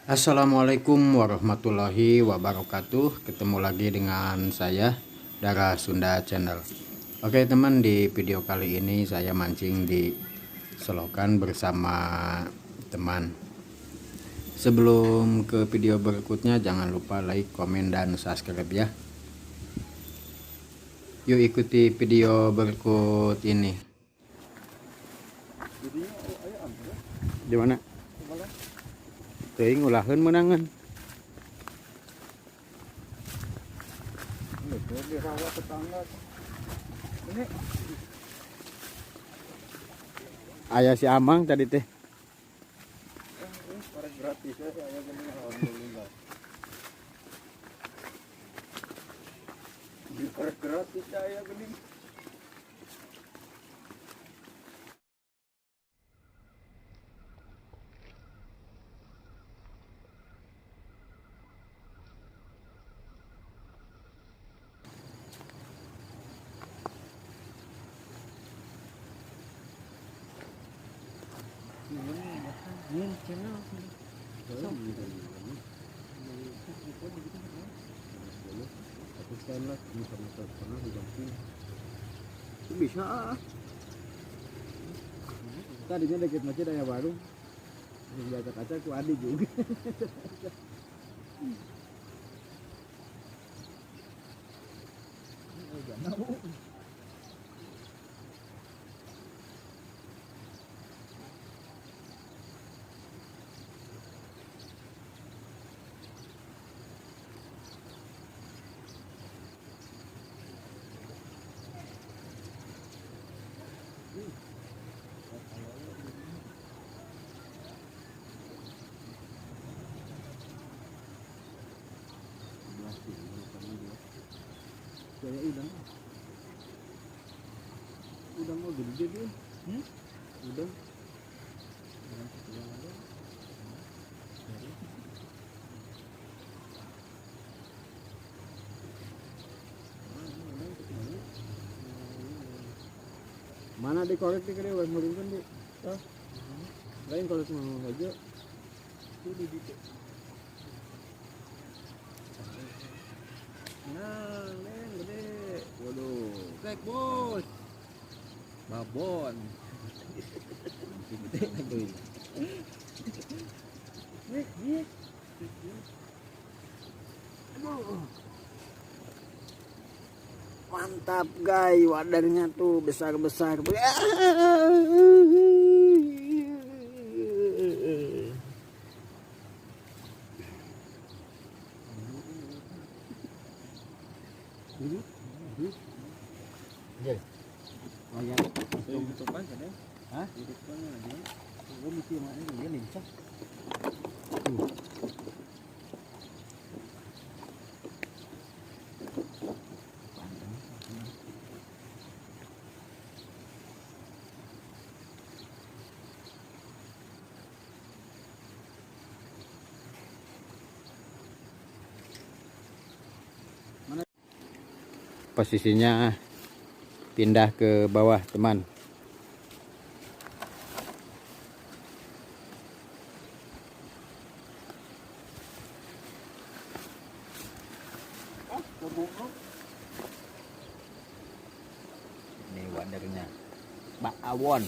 Assalamualaikum warahmatullahi wabarakatuh. Ketemu lagi dengan saya Dara Sunda Channel. Oke teman, di video kali ini saya mancing di selokan bersama teman. Sebelum ke video berikutnya, jangan lupa like, komen, dan subscribe ya. Yuk ikuti video berikut ini. Di mana? Teuing ulaheun menangan. Ayah si Amang tadi teh. Gratis ya, saya gini alhamdulillah. Gratis saya gini. Bisa. Tadinya deket masjid Raya Baru. Yang kaca ku adik juga. Kayak udang mau gede dia. Udang. Mana dikorek di kene wes merungkeun di. Lain korek mau aja. Itu di ditu. Nah, neng gede. Waduh, kek bos. Babon. Gede lagi. Nih. Mantap guys, wadarnya tuh besar-besar. Posisinya pindah ke bawah teman. Ini wadarnya Mbak Awon.